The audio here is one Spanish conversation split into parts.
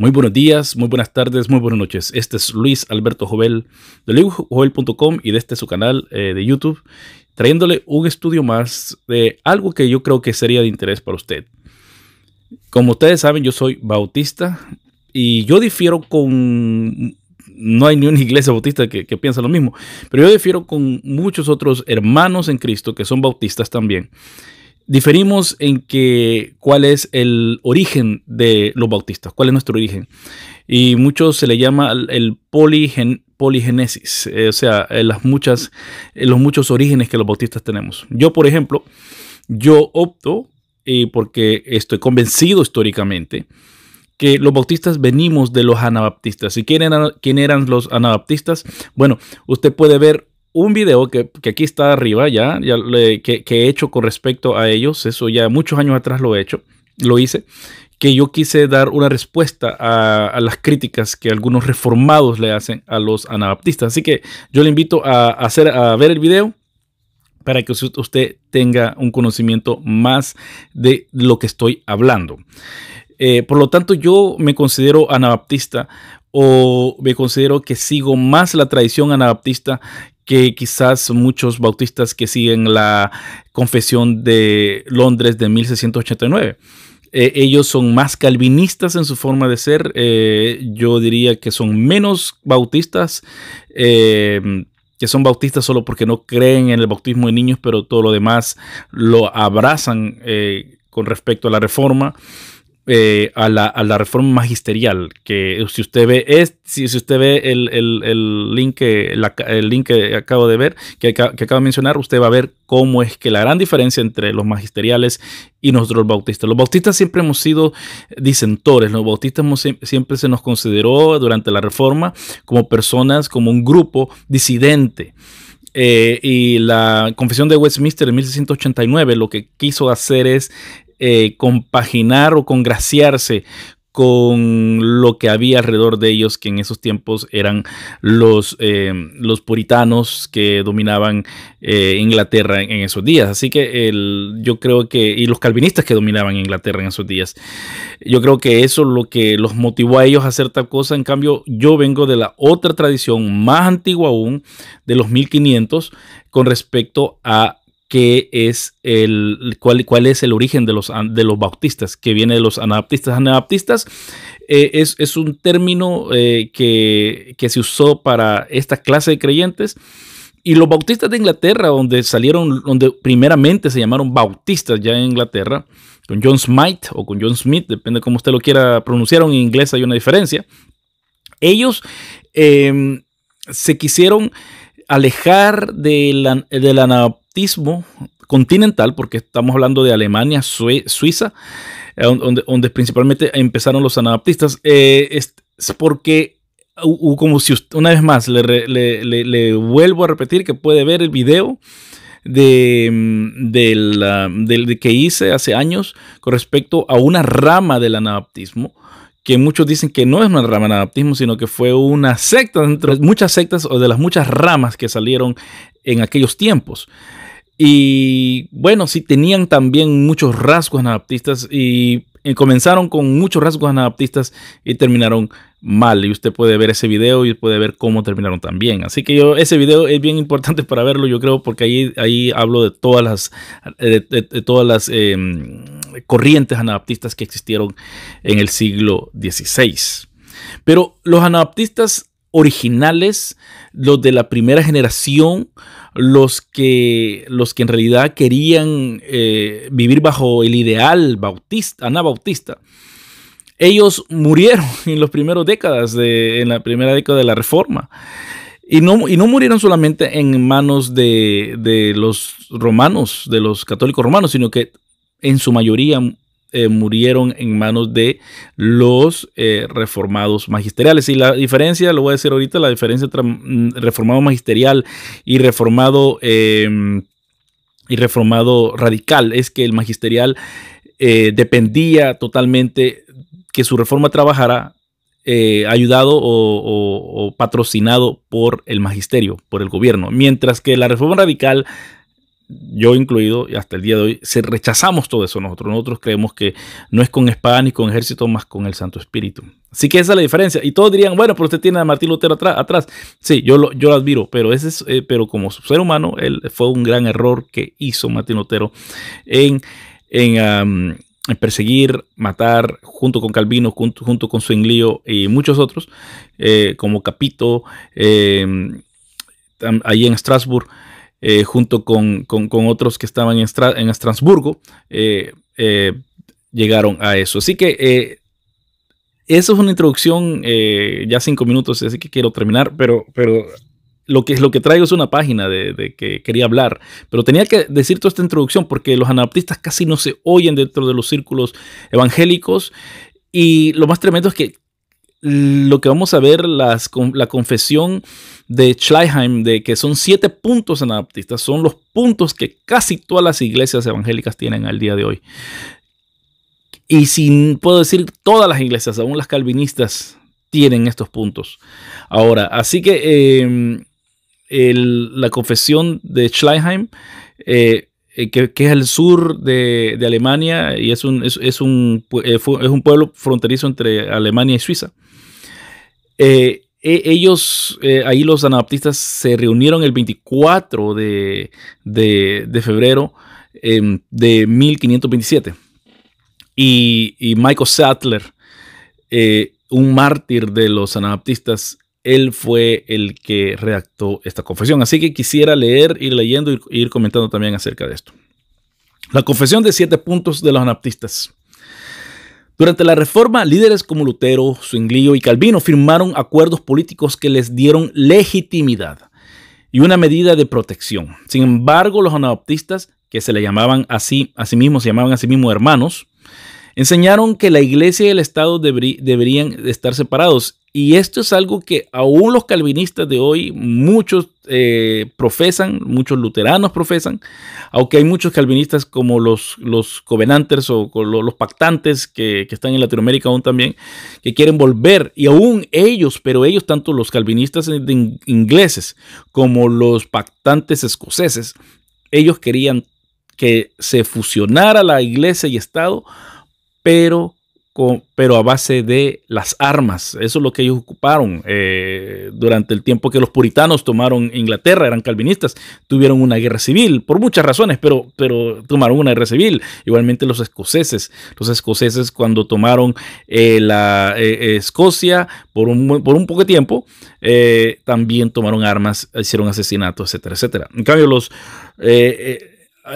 Muy buenos días, muy buenas tardes, muy buenas noches. Este es Luis Alberto Jovel de luisjovel.com y de este su canal de YouTube, trayéndole un estudio más de algo que yo creo que sería de interés para usted. Como ustedes saben, yo soy bautista y yo difiero con... No hay ni una iglesia bautista que piensa lo mismo, pero yo difiero con muchos otros hermanos en Cristo que son bautistas también. Diferimos en que cuál es el origen de los bautistas, cuál es nuestro origen. Y muchos se le llama el poligénesis, o sea, los muchos orígenes que los bautistas tenemos. Yo, por ejemplo, yo opto, porque estoy convencido históricamente, que los bautistas venimos de los anabaptistas. ¿Y quién eran los anabaptistas? Bueno, usted puede ver un video que aquí está arriba que he hecho con respecto a ellos. Eso ya muchos años atrás lo hice, que yo quise dar una respuesta a las críticas que algunos reformados le hacen a los anabaptistas. Así que yo le invito a ver el video para que usted tenga un conocimiento más de lo que estoy hablando. Por lo tanto, yo me considero anabaptista, o me considero que sigo más la tradición anabaptista que quizás muchos bautistas que siguen la Confesión de Londres de 1689. Ellos son más calvinistas en su forma de ser. Yo diría que son menos bautistas, que son bautistas solo porque no creen en el bautismo de niños, pero todo lo demás lo abrazan con respecto a la reforma. A la reforma magisterial, que si usted ve si usted ve el link que acabo de ver, que acabo de mencionar, usted va a ver cómo es que la gran diferencia entre los magisteriales y nosotros los bautistas. Los bautistas siempre hemos sido disentores. Los bautistas siempre se nos consideró durante la reforma como personas, como un grupo disidente. Y la Confesión de Westminster de 1689 lo que quiso hacer es compaginar o congraciarse con lo que había alrededor de ellos, que en esos tiempos eran los puritanos que dominaban Inglaterra en esos días. Así que yo creo que, y los calvinistas que dominaban Inglaterra en esos días, yo creo que eso es lo que los motivó a ellos a hacer tal cosa. En cambio, yo vengo de la otra tradición más antigua aún, de los 1500, con respecto a cuál es el origen de los bautistas, que viene de los anabaptistas. Anabaptistas es un término que se usó para esta clase de creyentes, y los bautistas de Inglaterra, donde primeramente se llamaron bautistas ya en Inglaterra, con John Smith o con John Smith, depende de cómo usted lo quiera pronunciar. En inglés hay una diferencia. Ellos se quisieron alejar del anabaptismo continental, porque estamos hablando de Alemania, Suiza, donde principalmente empezaron los anabaptistas. Es porque, como si una vez más le vuelvo a repetir, que puede ver el video que hice hace años con respecto a una rama del anabaptismo, que muchos dicen que no es una rama del anabaptismo, sino que fue una secta dentro de muchas sectas, o de las muchas ramas que salieron en aquellos tiempos. Y bueno, sí tenían también muchos rasgos anabaptistas, y comenzaron con muchos rasgos anabaptistas y terminaron mal. Y usted puede ver ese video y puede ver cómo terminaron también. Así que ese video es bien importante para verlo, yo creo, porque ahí hablo de todas las corrientes anabaptistas que existieron en el siglo XVI. Pero los anabaptistas originales, los de la primera generación, los que en realidad querían vivir bajo el ideal anabautista, ellos murieron en las primeras décadas en la primera década de la Reforma. Y no murieron solamente en manos de los romanos, de los católicos romanos, sino que en su mayoría murieron en manos de los reformados magisteriales. Y la diferencia, lo voy a decir ahorita, la diferencia entre reformado magisterial y reformado radical es que el magisterial dependía totalmente que su reforma trabajara ayudado o patrocinado por el magisterio, por el gobierno, mientras que la reforma radical yo incluido, y hasta el día de hoy, rechazamos todo eso nosotros. Nosotros creemos que no es con espada ni con ejército, más con el Santo Espíritu. Así que esa es la diferencia. Y todos dirían, bueno, pero usted tiene a Martín Lutero atrás. Sí, yo lo admiro, pero, pero como ser humano, fue un gran error que hizo Martín Lutero en perseguir, matar, junto con Calvino, junto con Zwinglio y muchos otros, como Capito, ahí en Estrasburgo, junto con otros que estaban en Estrasburgo, llegaron a eso. Así que eso es una introducción, ya 5 minutos, así que quiero terminar, pero lo que traigo es una página de que quería hablar, pero tenía que decir toda esta introducción porque los anabaptistas casi no se oyen dentro de los círculos evangélicos, y lo más tremendo es que lo que vamos a ver, la confesión de Schleiermacher, de que son 7 puntos anabaptistas, son los puntos que casi todas las iglesias evangélicas tienen al día de hoy. Y sin puedo decir todas las iglesias, aún las calvinistas tienen estos puntos. Ahora, así que la confesión de Schleiermacher, que es el sur de Alemania, y es un pueblo fronterizo entre Alemania y Suiza. Ellos, ahí los anabaptistas se reunieron el 24 de febrero de 1527. Y Michael Sattler, un mártir de los anabaptistas, él fue el que redactó esta confesión. Así que quisiera ir leyendo y ir comentando también acerca de esto. La confesión de 7 puntos de los anabaptistas. Durante la Reforma, líderes como Lutero, Zwinglio y Calvino firmaron acuerdos políticos que les dieron legitimidad y una medida de protección. Sin embargo, los anabaptistas, que se llamaban a sí mismos hermanos, enseñaron que la iglesia y el Estado deberían estar separados. Y esto es algo que aún los calvinistas de hoy, muchos profesan, muchos luteranos profesan, aunque hay muchos calvinistas como los covenanters o los pactantes que están en Latinoamérica aún también, que quieren volver. Y aún ellos, pero ellos, tanto los calvinistas ingleses como los pactantes escoceses, ellos querían que se fusionara la iglesia y Estado, pero a base de las armas. Eso es lo que ellos ocuparon durante el tiempo que los puritanos tomaron Inglaterra, eran calvinistas, tuvieron una guerra civil, por muchas razones, pero tomaron una guerra civil. Igualmente los escoceses cuando tomaron la Escocia por un poco de tiempo, también tomaron armas, hicieron asesinatos, etcétera, etcétera. En cambio,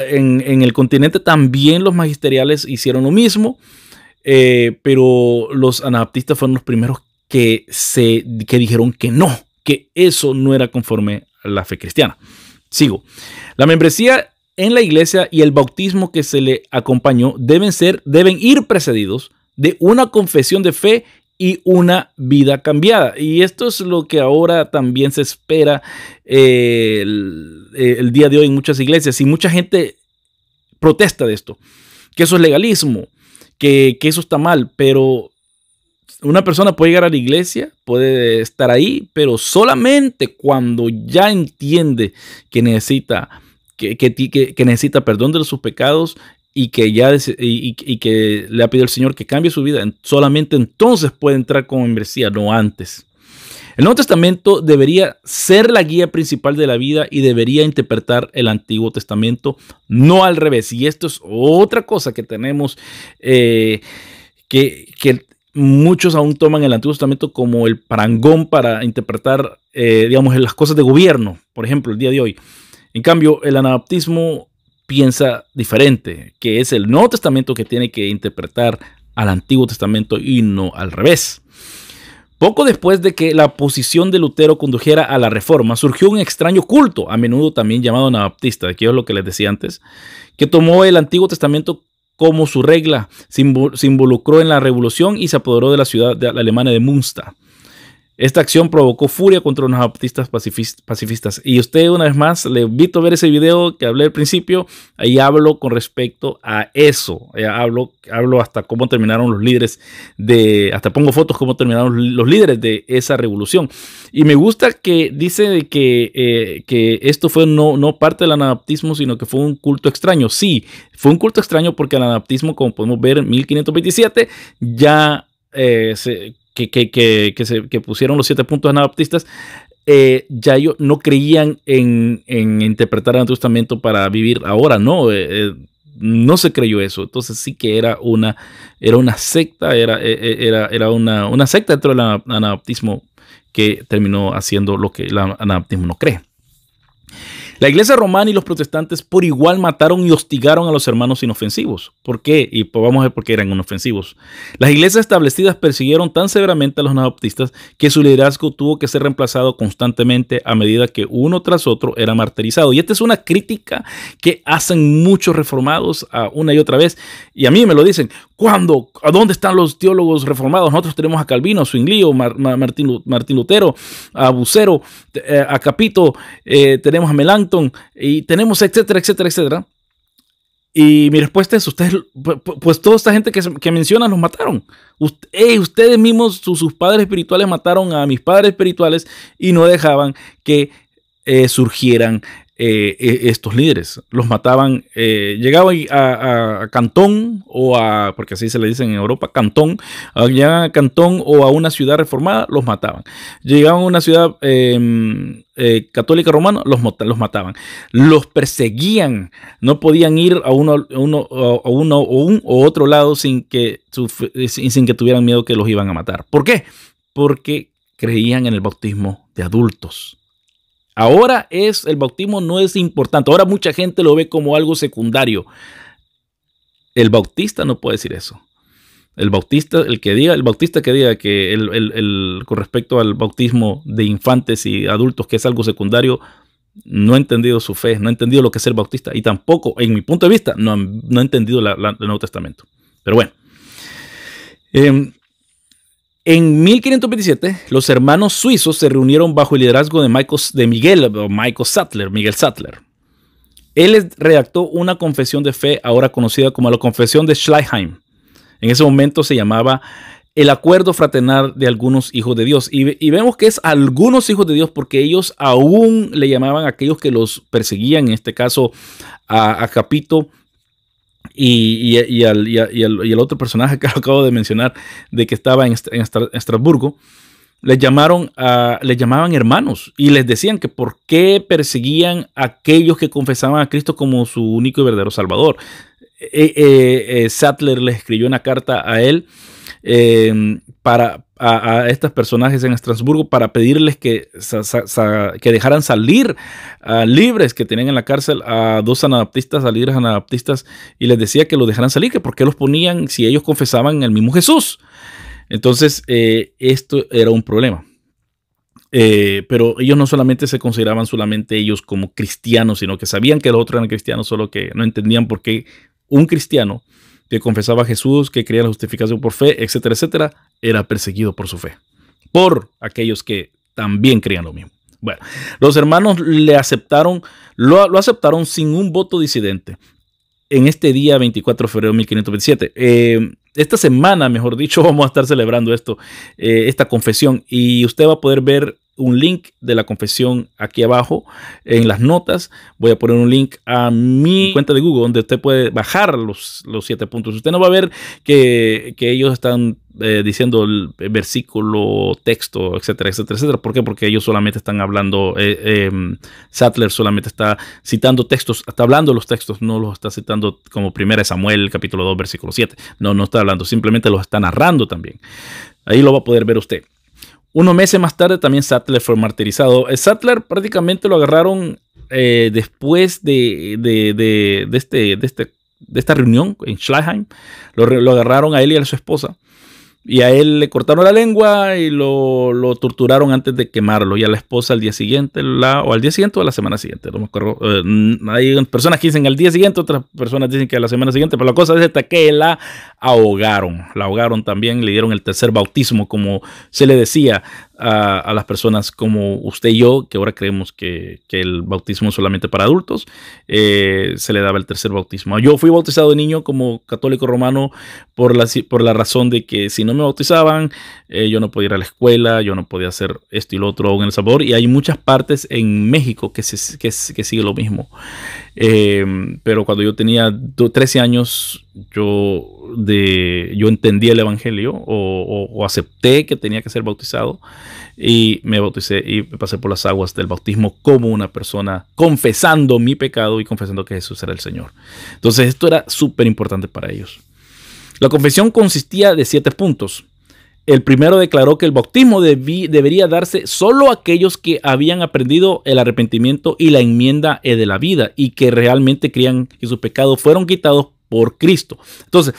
en el continente también los magisteriales hicieron lo mismo, pero los anabaptistas fueron los primeros que dijeron que eso no era conforme a la fe cristiana. Sigo. La membresía en la iglesia y el bautismo que se le acompañó deben ir precedidos de una confesión de fe y una vida cambiada. Y esto es lo que ahora también se espera el día de hoy en muchas iglesias, y mucha gente protesta de esto, que eso es legalismo, que eso está mal, pero una persona puede llegar a la iglesia, puede estar ahí, pero solamente cuando ya entiende que necesita perdón de sus pecados y que le ha pedido al Señor que cambie su vida, solamente entonces puede entrar como membresía, no antes. El Nuevo Testamento debería ser la guía principal de la vida y debería interpretar el Antiguo Testamento, no al revés. Y esto es otra cosa que tenemos, que muchos aún toman el Antiguo Testamento como el parangón para interpretar, digamos, las cosas de gobierno, por ejemplo, el día de hoy. En cambio, el anabaptismo piensa diferente, que es el Nuevo Testamento que tiene que interpretar al Antiguo Testamento y no al revés. Poco después de que la posición de Lutero condujera a la Reforma, surgió un extraño culto, a menudo también llamado anabaptista, que es lo que les decía antes, que tomó el Antiguo Testamento como su regla, se involucró en la Revolución y se apoderó de la ciudad alemana de Münster. Esta acción provocó furia contra los anabaptistas pacifistas. Y usted, una vez más, le invito a ver ese video que hablé al principio. Ahí hablo con respecto a eso. Hablo hasta cómo terminaron los líderes hasta pongo fotos cómo terminaron los líderes de esa revolución. Y me gusta que dice que esto fue no parte del anabaptismo, sino que fue un culto extraño. Sí, fue un culto extraño porque el anabaptismo, como podemos ver en 1527, ya que pusieron los 7 puntos anabaptistas, ya ellos no creían en interpretar el Antiguo Testamento para vivir ahora, no, no se creyó eso. Entonces sí que era una secta, era una secta dentro del anabaptismo que terminó haciendo lo que el anabaptismo no cree. La iglesia romana y los protestantes por igual mataron y hostigaron a los hermanos inofensivos. ¿Por qué? Y pues vamos a ver por qué eran inofensivos. Las iglesias establecidas persiguieron tan severamente a los anabaptistas que su liderazgo tuvo que ser reemplazado constantemente a medida que uno tras otro era martirizado. Y esta es una crítica que hacen muchos reformados una y otra vez. Y a mí me lo dicen, ¿cuándo? ¿A dónde están los teólogos reformados? Nosotros tenemos a Calvino, a Zwinglio, Martín Lutero, a Bucero, a Capito, tenemos a Melanchthon y tenemos etcétera, etcétera, etcétera. Y mi respuesta es, ustedes, pues toda esta gente que mencionan los mataron. Ustedes mismos, sus padres espirituales mataron a mis padres espirituales y no dejaban que surgieran estos líderes. Los mataban, llegaban a Cantón porque así se le dice en Europa, Cantón, llegaban a Cantón o a una ciudad reformada, los mataban. Llegaban a una ciudad católica romana, los mataban. Los perseguían, no podían ir a uno o otro lado sin que tuvieran miedo que los iban a matar. ¿Por qué? Porque creían en el bautismo de adultos. Ahora el bautismo no es importante. Ahora mucha gente lo ve como algo secundario. El bautista no puede decir eso. El bautista que diga que con respecto al bautismo de infantes y adultos, que es algo secundario, no ha entendido su fe, no ha entendido lo que es el bautista y tampoco, en mi punto de vista, no ha entendido el Nuevo Testamento. Pero bueno. En 1527, los hermanos suizos se reunieron bajo el liderazgo de Miguel Sattler. Él redactó una confesión de fe ahora conocida como la Confesión de Schleichheim. En ese momento se llamaba el Acuerdo Fraternal de algunos hijos de Dios. Y vemos que es algunos hijos de Dios porque ellos aún le llamaban a aquellos que los perseguían, en este caso a Capito y al otro personaje que acabo de mencionar, de que estaba en Estrasburgo, les llamaban hermanos y les decían que por qué perseguían a aquellos que confesaban a Cristo como su único y verdadero Salvador. Sattler les escribió una carta a él a estos personajes en Estrasburgo para pedirles que dejaran salir libres que tenían en la cárcel a dos anabaptistas, a líderes anabaptistas, y les decía que los dejaran salir, que por qué los ponían si ellos confesaban en el mismo Jesús. Entonces esto era un problema. Pero ellos no solamente se consideraban solamente ellos como cristianos, sino que sabían que los otros eran cristianos, solo que no entendían por qué un cristiano que confesaba a Jesús, que creía en la justificación por fe, etcétera, etcétera, era perseguido por su fe, por aquellos que también creían lo mismo. Bueno, los hermanos lo aceptaron sin un voto disidente en este día 24 de febrero de 1527. Esta semana, mejor dicho, vamos a estar celebrando esta confesión, y usted va a poder ver un link de la confesión aquí abajo en las notas. Voy a poner un link a mi cuenta de Google donde usted puede bajar los 7 puntos. Usted no va a ver que ellos están diciendo el versículo, texto, etcétera, etcétera, etcétera. ¿Por qué? Porque ellos solamente están hablando, Sattler solamente está citando textos, está hablando los textos, no los está citando como 1 Samuel capítulo 2 versículo 7. No está hablando, simplemente los está narrando también. Ahí lo va a poder ver usted. Unos meses más tarde también Sattler fue martirizado. Sattler prácticamente lo agarraron después de esta reunión en Schleichheim. Lo agarraron a él y a su esposa. Y a él le cortaron la lengua y lo torturaron antes de quemarlo. Y a la esposa al día siguiente, o al día siguiente o a la semana siguiente. No me acuerdo. Hay personas que dicen al día siguiente, otras personas dicen que a la semana siguiente. Pero la cosa es esta, que la la ahogaron también, le dieron el tercer bautismo, como se le decía a las personas como usted y yo, que ahora creemos que el bautismo es solamente para adultos, se le daba el tercer bautismo. Yo fui bautizado de niño como católico romano por la razón de que si no me bautizaban, yo no podía ir a la escuela, yo no podía hacer esto y lo otro en El Salvador, y hay muchas partes en México que sigue lo mismo. Pero cuando yo tenía 13 años, yo entendí el evangelio o acepté que tenía que ser bautizado y me bauticé y pasé por las aguas del bautismo como una persona confesando mi pecado y confesando que Jesús era el Señor. Entonces esto era súper importante para ellos. La confesión consistía de 7 puntos. El primero declaró que el bautismo debería darse solo a aquellos que habían aprendido el arrepentimiento y la enmienda de la vida y que realmente creían que sus pecados fueron quitados por Cristo. Entonces,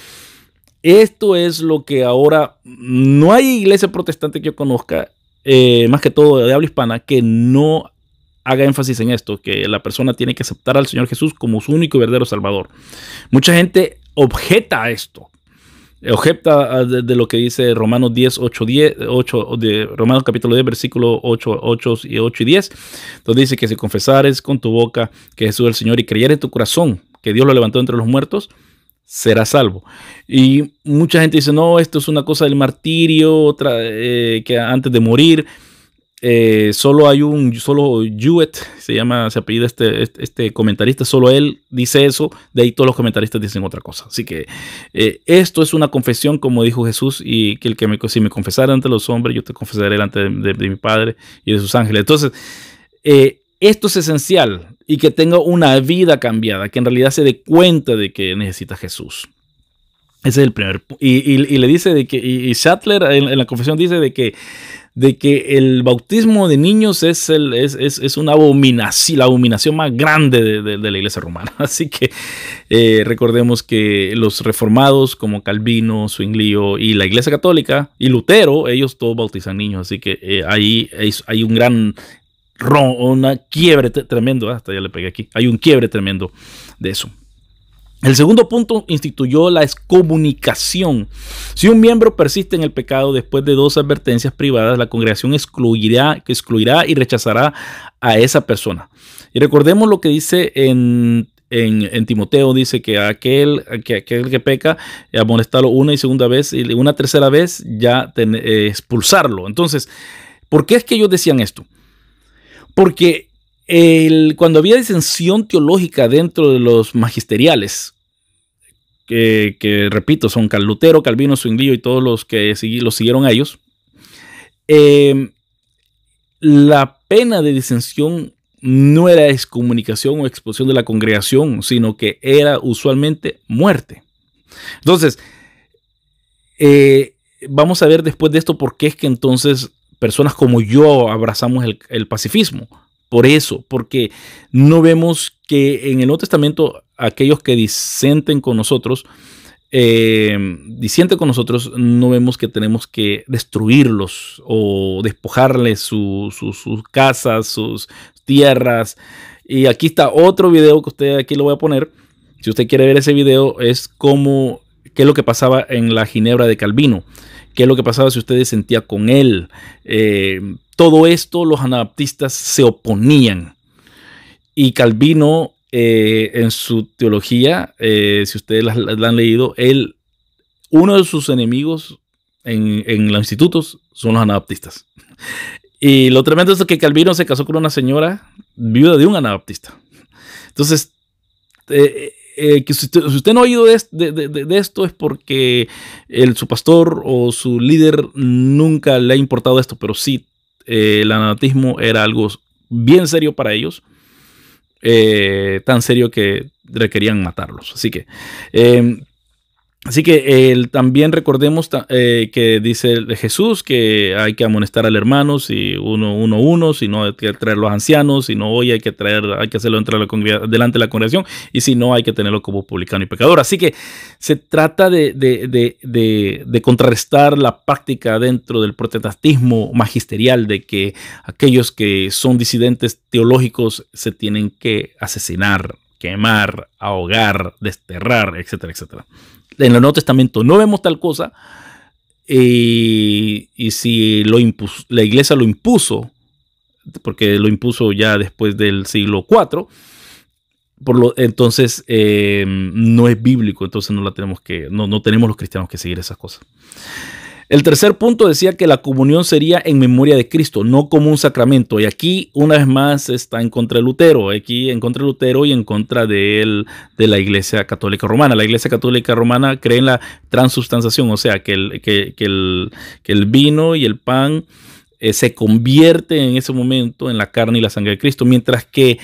esto es lo que ahora no hay iglesia protestante que yo conozca, más que todo de habla hispana, que no haga énfasis en esto, que la persona tiene que aceptar al Señor Jesús como su único y verdadero Salvador. Mucha gente objeta a esto. Objeta de lo que dice Romanos 10, 8, 10, 8 de Romanos capítulo 10, versículo 8 y 10. Entonces dice que si confesares con tu boca que Jesús es el Señor y creyeres en tu corazón que Dios lo levantó entre los muertos, serás salvo. Y mucha gente dice, no, esto es una cosa del martirio, que antes de morir. Solo Jewett, se apellida este comentarista, solo él dice eso, de ahí todos los comentaristas dicen otra cosa. Así que esto es una confesión, como dijo Jesús, y que si me confesara ante los hombres, yo te confesaré delante de mi Padre y de sus ángeles. Entonces, esto es esencial, y que tenga una vida cambiada, que en realidad se dé cuenta de que necesita Jesús. Ese es el primer. Y le dice de que, y Sattler en la confesión dice de que el bautismo de niños es una abominación, la abominación más grande de la iglesia romana. Así que recordemos que los reformados como Calvino, Zwinglio y la iglesia católica y Lutero, ellos todos bautizan niños. Así que ahí hay una quiebre tremendo. Hasta ya le pegué aquí. Hay un quiebre tremendo de eso. El segundo punto instituyó la excomunicación. Si un miembro persiste en el pecado después de 2 advertencias privadas, la congregación excluirá y rechazará a esa persona. Y recordemos lo que dice en Timoteo, dice que aquel que peca, amonestarlo una y segunda vez, y una tercera vez ya expulsarlo. Entonces, ¿por qué es que ellos decían esto? Porque cuando había disensión teológica dentro de los magisteriales, que repito, son Lutero, Calvino, Zwinglio y todos los que los siguieron a ellos, la pena de disensión no era excomunicación o expulsión de la congregación, sino que era usualmente muerte. Entonces, vamos a ver después de esto por qué es que entonces personas como yo abrazamos el pacifismo. Por eso, porque no vemos que en el Nuevo Testamento aquellos que disienten con nosotros, no vemos que tenemos que destruirlos o despojarles sus casas, sus tierras. Y aquí está otro video que usted aquí lo voy a poner. Si usted quiere ver ese video, qué es lo que pasaba en la Ginebra de Calvino. ¿Qué es lo que pasaba si usted disentía con él? Todo esto los anabaptistas se oponían. Y Calvino, en su teología, si ustedes la han leído, uno de sus enemigos en los institutos son los anabaptistas. Y lo tremendo es que Calvino se casó con una señora viuda de un anabaptista. Entonces, que si usted no ha oído de esto es porque su pastor o su líder nunca le ha importado esto, pero sí, el anabatismo era algo bien serio para ellos, tan serio que requerían matarlos. Así que también recordemos que dice Jesús que hay que amonestar al hermano, si uno, si no hay que traer los ancianos, si no hoy hay que hacerlo delante de la congregación, y si no hay que tenerlo como publicano y pecador. Así que se trata de contrarrestar la práctica dentro del protestantismo magisterial de que aquellos que son disidentes teológicos se tienen que asesinar, quemar, ahogar, desterrar, etcétera, etcétera. En el Nuevo Testamento no vemos tal cosa, y si la iglesia lo impuso, porque lo impuso ya después del siglo IV, entonces no es bíblico, entonces no tenemos los cristianos que seguir esas cosas. El tercer punto decía que la comunión sería en memoria de Cristo, no como un sacramento. Y aquí, una vez más, está en contra de Lutero. Aquí en contra de Lutero y en contra de la Iglesia Católica Romana. La Iglesia Católica Romana cree en la transubstanciación, o sea, que el vino y el pan se convierte en ese momento en la carne y la sangre de Cristo, mientras que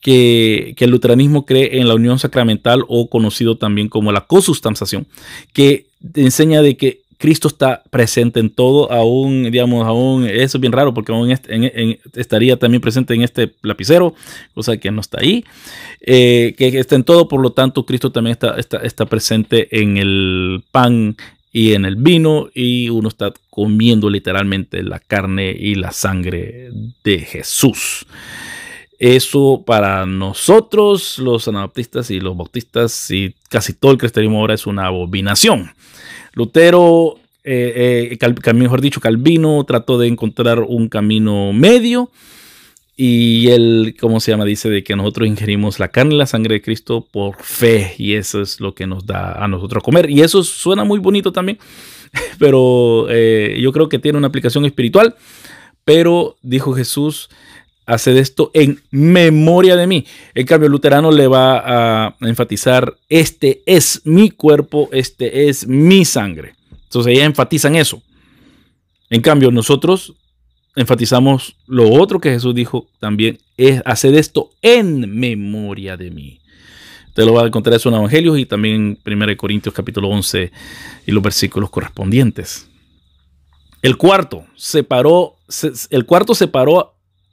el luteranismo cree en la unión sacramental, o conocido también como la consubstanciación, que enseña de que Cristo está presente en todo, aún eso es bien raro, porque aún estaría también presente en este lapicero, cosa que no está ahí, que está en todo. Por lo tanto, Cristo también está presente en el pan y en el vino, y uno está comiendo literalmente la carne y la sangre de Jesús. Eso para nosotros, los anabaptistas y los bautistas y casi todo el cristianismo ahora, es una abominación. Lutero, mejor dicho, Calvino, trató de encontrar un camino medio, y él, dice de que nosotros ingerimos la carne y la sangre de Cristo por fe, y eso es lo que nos da a nosotros a comer. Y eso suena muy bonito también, pero yo creo que tiene una aplicación espiritual. Pero dijo Jesús: haced esto en memoria de mí. En cambio, el luterano le va a enfatizar: este es mi cuerpo, este es mi sangre. Entonces ellos enfatizan eso. En cambio, nosotros enfatizamos lo otro que Jesús dijo también: es hacer esto en memoria de mí. Usted lo va a encontrar eso en Evangelios y también en 1 Corintios capítulo 11 y los versículos correspondientes. El cuarto separó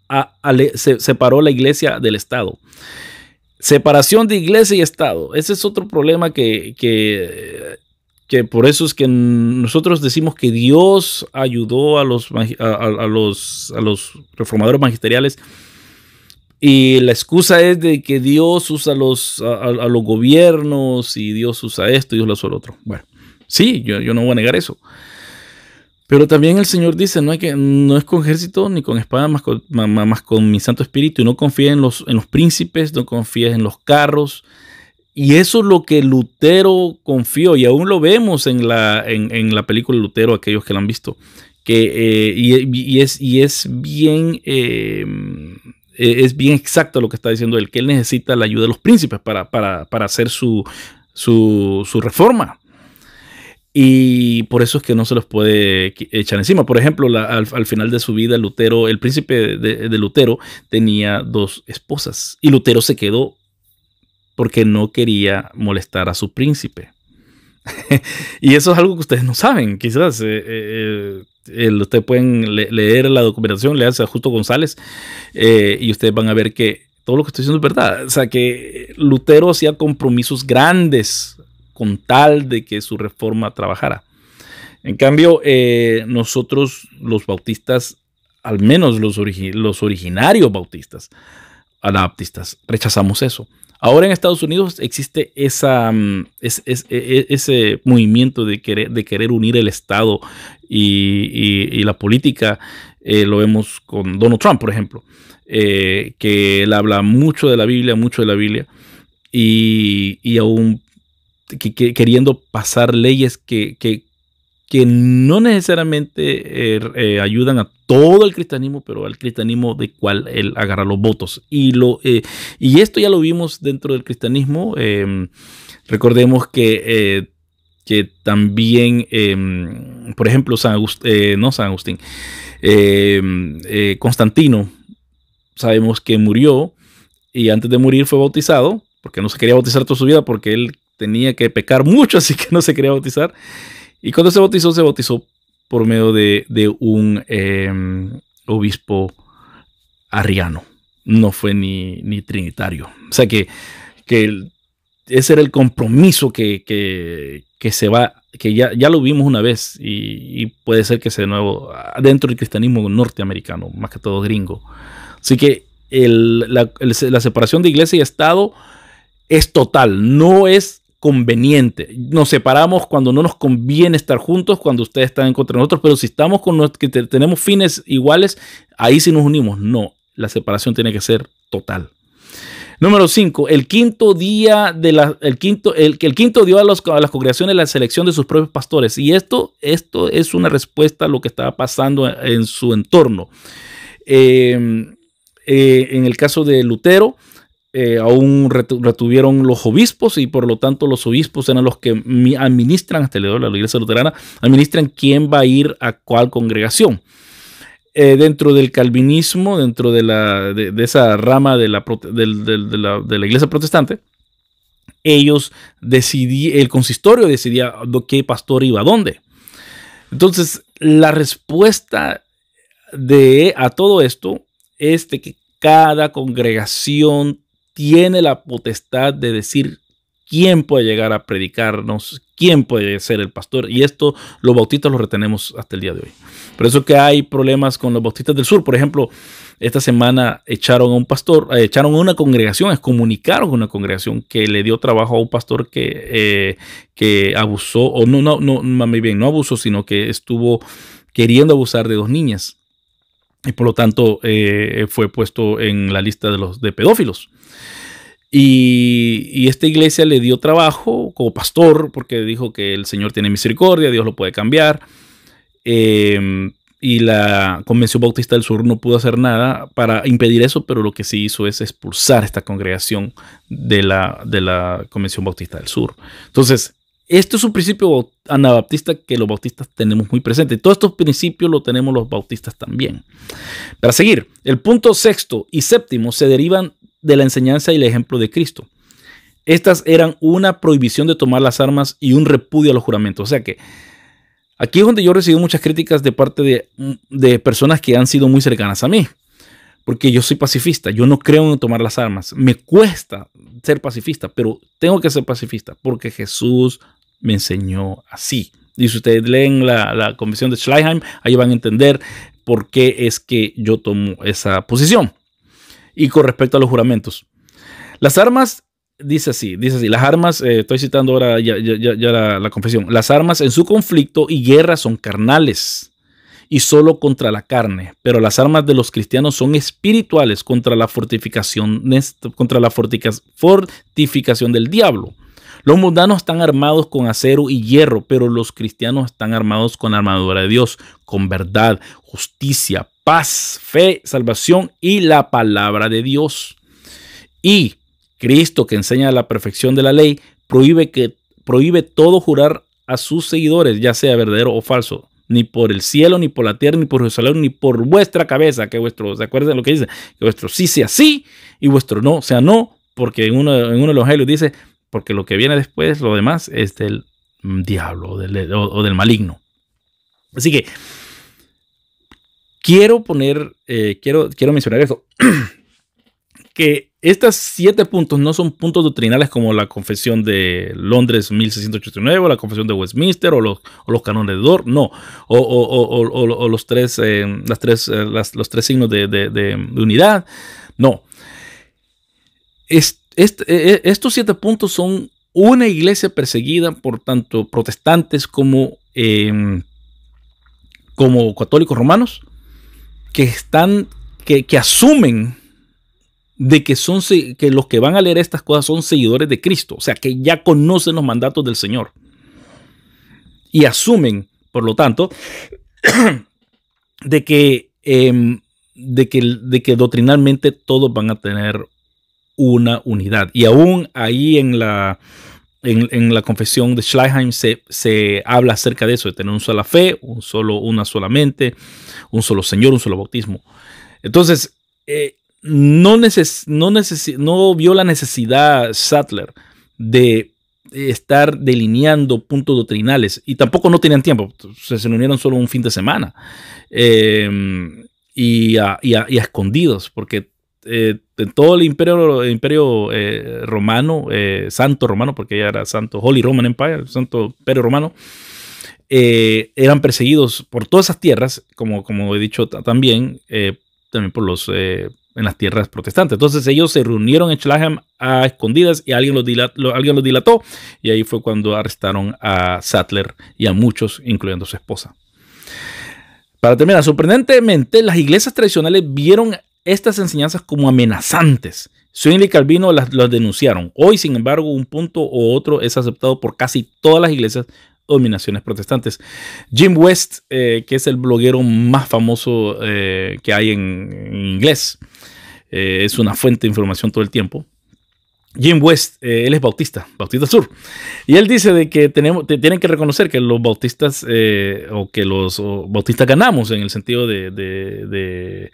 la iglesia del Estado. Separación de iglesia y Estado. Ese es otro problema que por eso es que nosotros decimos que Dios ayudó a los reformadores magisteriales, y la excusa es de que Dios usa a los gobiernos, y Dios usa esto y Dios usa lo otro. Bueno, sí, yo no voy a negar eso. Pero también el Señor dice: no es con ejército ni con espada, más con mi Santo Espíritu. Y no confíes en los príncipes, no confíes en los carros. Y eso es lo que Lutero confió, y aún lo vemos en la película de Lutero, aquellos que la han visto. Es bien exacto lo que está diciendo él, que él necesita la ayuda de los príncipes para hacer su reforma. Y por eso es que no se los puede echar encima. Por ejemplo, al final de su vida, el príncipe de Lutero, tenía 2 esposas. Y Lutero se quedó porque no quería molestar a su príncipe. Y eso es algo que ustedes no saben. Quizás ustedes pueden leer la documentación, leerse a Justo González, y ustedes van a ver que todo lo que estoy diciendo es verdad. O sea, que Lutero hacía compromisos grandes con tal de que su reforma trabajara. En cambio, nosotros los bautistas, al menos los originarios bautistas, anabaptistas, rechazamos eso. Ahora en Estados Unidos existe ese movimiento de querer unir el Estado y la política. Lo vemos con Donald Trump, por ejemplo, que él habla mucho de la Biblia, y aún queriendo pasar leyes que no necesariamente ayudan a todo el cristianismo, pero al cristianismo de cual él agarra los votos. Y esto ya lo vimos dentro del cristianismo. Recordemos que también, por ejemplo, Constantino, sabemos que murió, y antes de morir fue bautizado, porque no se quería bautizar toda su vida, porque él tenía que pecar mucho, así que no se quería bautizar. Y cuando se bautizó por medio de un obispo arriano. No fue ni trinitario. O sea que ese era el compromiso que ya lo vimos una vez, y puede ser que sea de nuevo dentro del cristianismo norteamericano, más que todo gringo. Así que la separación de iglesia y Estado es total, no es conveniente. Nos separamos cuando no nos conviene estar juntos, cuando ustedes están en contra de nosotros, pero si estamos con que tenemos fines iguales, ahí sí nos unimos. No, la separación tiene que ser total. Número 5, el quinto dio a las congregaciones la selección de sus propios pastores. Y esto es una respuesta a lo que estaba pasando en su entorno. En el caso de Lutero, aún retuvieron los obispos, y por lo tanto los obispos eran los que administran, hasta la iglesia luterana, administran quién va a ir a cuál congregación. Dentro del calvinismo, dentro de esa rama de la iglesia protestante, el consistorio decidía qué pastor iba a dónde. Entonces, la respuesta a todo esto es de que cada congregación tiene la potestad de decir quién puede llegar a predicarnos, quién puede ser el pastor, y esto los bautistas lo retenemos hasta el día de hoy. Por eso que hay problemas con los bautistas del sur. Por ejemplo, esta semana echaron a un pastor, echaron a una congregación, excomunicaron a una congregación que le dio trabajo a un pastor que abusó, o no abusó, sino que estuvo queriendo abusar de 2 niñas. Y por lo tanto fue puesto en la lista de pedófilos. Y esta iglesia le dio trabajo como pastor porque dijo que el Señor tiene misericordia, Dios lo puede cambiar. Y la Convención Bautista del Sur no pudo hacer nada para impedir eso, pero lo que sí hizo es expulsar esta congregación de la Convención Bautista del Sur. Entonces, esto es un principio anabaptista que los bautistas tenemos muy presente. Todos estos principios los tenemos los bautistas también. Para seguir, el punto 6º y 7º se derivan de la enseñanza y el ejemplo de Cristo. Estas eran una prohibición de tomar las armas y un repudio a los juramentos. O sea que aquí es donde yo recibo muchas críticas de parte de personas que han sido muy cercanas a mí. Porque yo soy pacifista, yo no creo en tomar las armas. Me cuesta ser pacifista, pero tengo que ser pacifista porque Jesús me enseñó así. Y si ustedes leen la Confesión de Schleierheim, ahí van a entender por qué es que yo tomo esa posición. Y con respecto a los juramentos, las armas, dice así, las armas, estoy citando ahora ya la confesión, las armas en su conflicto y guerra son carnales y solo contra la carne, pero las armas de los cristianos son espirituales contra la fortificación del diablo. Los mundanos están armados con acero y hierro, pero los cristianos están armados con la armadura de Dios, con verdad, justicia, paz, fe, salvación y la palabra de Dios. Y Cristo, que enseña la perfección de la ley, prohíbe todo jurar a sus seguidores, ya sea verdadero o falso, ni por el cielo, ni por la tierra, ni por Jerusalén, ni por vuestra cabeza, que ¿se acuerdan lo que dice? Que vuestro sí sea sí y vuestro no sea no, porque en uno de los evangelios dice, porque lo que viene después, lo demás, es del diablo o del maligno. Así que quiero mencionar esto, que estos 7 puntos no son puntos doctrinales como la Confesión de Londres 1689, o la Confesión de Westminster, o los cánones de Dort, no, o los tres signos de unidad, no. Estos 7 puntos son una iglesia perseguida por tanto protestantes como católicos romanos, que asumen de que los que van a leer estas cosas son seguidores de Cristo, o sea, que ya conocen los mandatos del Señor. Y asumen, por lo tanto, de que doctrinalmente todos van a tener una unidad. Y aún ahí en la confesión de Schleierheim se habla acerca de eso, de tener una sola fe, una sola mente, un solo Señor, un solo bautismo. Entonces, no vio la necesidad Sattler de estar delineando puntos doctrinales, y tampoco no tenían tiempo, se reunieron solo un fin de semana y a escondidos, porque en todo el imperio romano, santo romano, porque ya era santo, Holy Roman Empire, santo imperio romano, eran perseguidos por todas esas tierras, como he dicho también por los en las tierras protestantes. Entonces ellos se reunieron en Cheltenham a escondidas y alguien los dilató, y ahí fue cuando arrestaron a Sattler y a muchos, incluyendo su esposa. Para terminar, sorprendentemente, las iglesias tradicionales vieron estas enseñanzas como amenazantes. Zwingli y Calvino las denunciaron. Hoy, sin embargo, un punto u otro es aceptado por casi todas las iglesias o denominaciones protestantes. Jim West, que es el bloguero más famoso que hay en inglés, es una fuente de información todo el tiempo. Jim West, él es bautista sur, y él dice de que tienen que reconocer que los bautistas los bautistas ganamos en el sentido de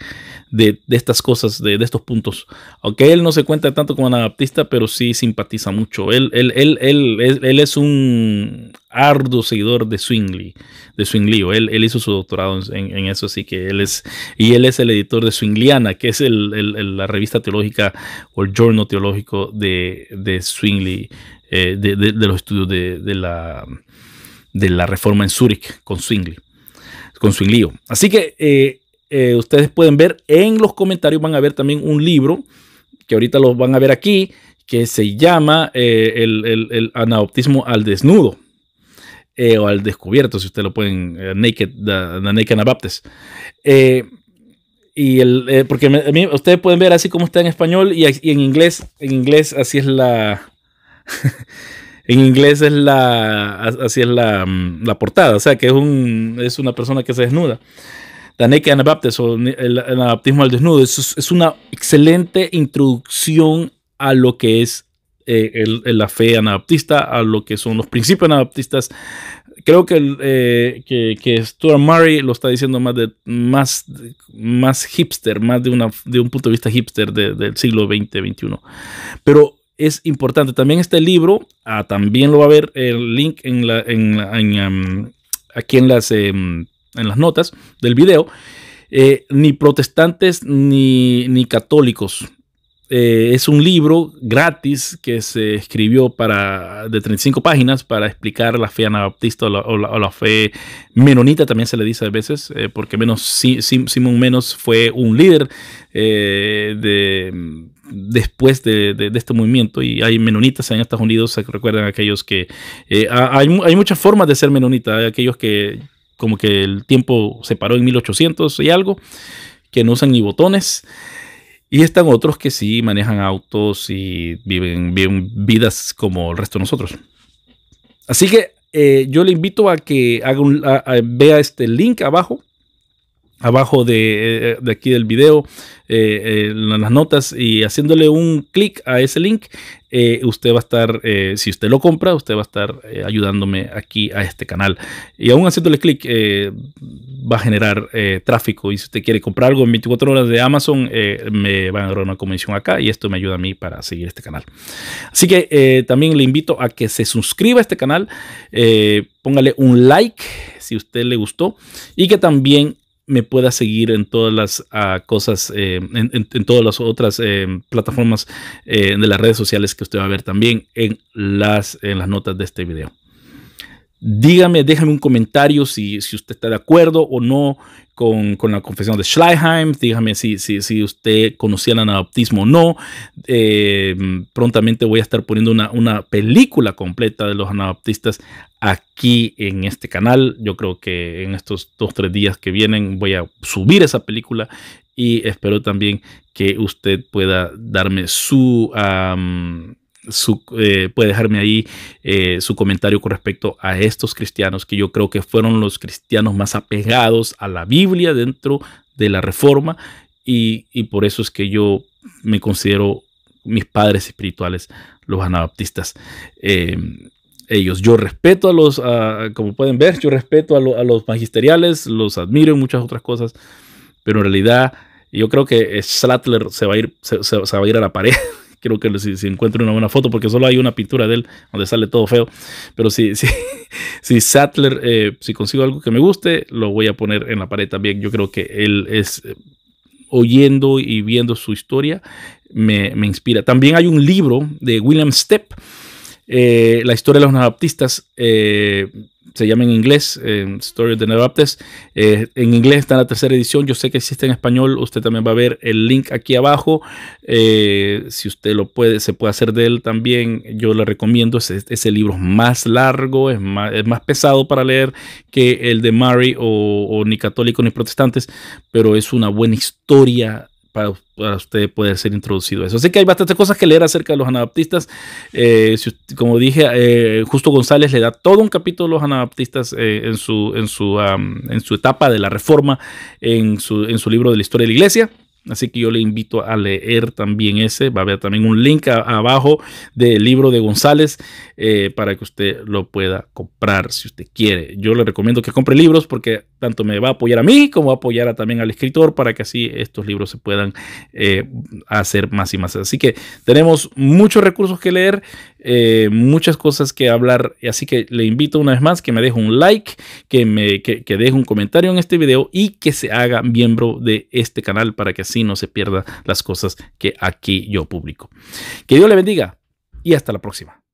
estas cosas, de estos puntos, aunque él no se cuenta tanto como anabaptista, pero sí simpatiza mucho. Él es un arduo seguidor de Zwingli, él hizo su doctorado en eso, así que él es el editor de Zwingliana, que es la revista teológica o el journal teológico de Zwingli, de los estudios de la reforma en Zúrich con Zwinglio. Así que ustedes pueden ver en los comentarios, van a ver también un libro que ahorita lo van a ver aquí, que se llama el anabaptismo al desnudo. O al descubierto, si ustedes lo pueden, the Naked Anabaptist. Porque ustedes pueden ver así como está en español y en inglés así es la en inglés así es la portada, o sea que es una persona que se desnuda. The Naked Anabaptist, o el anabaptismo al desnudo, es una excelente introducción a lo que es la fe anabaptista, a lo que son los principios anabaptistas. Creo que Stuart Murray lo está diciendo más hipster, más de un punto de vista hipster del siglo XX, XXI. Pero es importante. También este libro, también lo va a ver el link aquí en las notas del video. Ni protestantes ni católicos. Es un libro gratis que se escribió de 35 páginas para explicar la fe anabaptista o la fe menonita, también se le dice a veces, porque Simon Menos fue un líder después de este movimiento, y hay menonitas en Estados Unidos. Se recuerdan aquellos que hay muchas formas de ser menonita. Hay aquellos que como que el tiempo se paró en 1800 y algo, que no usan ni botones. Y están otros que sí manejan autos y viven vidas como el resto de nosotros. Así que yo le invito a que vea este link abajo de aquí del video, en las notas, y haciéndole un clic a ese link, usted va a estar, si usted lo compra, usted va a estar ayudándome aquí a este canal. Y aún haciéndole clic va a generar tráfico, y si usted quiere comprar algo en 24 horas de Amazon, me van a dar una comisión acá, y esto me ayuda a mí para seguir este canal. Así que también le invito a que se suscriba a este canal, póngale un like si a usted le gustó, y que también me pueda seguir en todas las cosas, en todas las otras plataformas de las redes sociales que usted va a ver también en las notas de este video. Déjame un comentario si usted está de acuerdo o no con la confesión de Schleitheim. Dígame si usted conocía el anabaptismo o no. Prontamente voy a estar poniendo una película completa de los anabaptistas aquí en este canal. Yo creo que en estos 2-3 días que vienen voy a subir esa película, y espero también que usted pueda darme puede dejarme ahí su comentario con respecto a estos cristianos, que yo creo que fueron los cristianos más apegados a la Biblia dentro de la Reforma, y por eso es que yo me considero mis padres espirituales, los anabaptistas. Yo respeto como pueden ver, yo respeto a los magisteriales, los admiro en muchas otras cosas, pero en realidad yo creo que Sattler se va a ir a la pared. Creo que si encuentro una buena foto, porque solo hay una pintura de él donde sale todo feo. Pero si Sattler, si consigo algo que me guste, lo voy a poner en la pared también. Yo creo que él es, oyendo y viendo su historia, me inspira. También hay un libro de William Stepp, la historia de los anabaptistas. se llama en inglés, Story of the Anabaptists. En inglés está en la tercera edición. Yo sé que existe en español. Usted también va a ver el link aquí abajo. Si usted lo puede, se puede hacer de él también. Yo le recomiendo. Ese libro es más largo, es más pesado para leer que el de Murray o ni católicos ni protestantes, pero es una buena historia para usted poder ser introducido a eso. Así que hay bastantes cosas que leer acerca de los anabaptistas. Como dije, Justo González le da todo un capítulo a los anabaptistas en su etapa de la Reforma, en su libro de la historia de la Iglesia. Así que yo le invito a leer también ese. Va a haber también un link abajo del libro de González para que usted lo pueda comprar si usted quiere. Yo le recomiendo que compre libros porque tanto me va a apoyar a mí como va a apoyar también al escritor para que así estos libros se puedan hacer más y más. Así que tenemos muchos recursos que leer, muchas cosas que hablar. Así que le invito una vez más que me deje un like, que deje un comentario en este video y que se haga miembro de este canal para que así no se pierda las cosas que aquí yo publico. Que Dios le bendiga y hasta la próxima.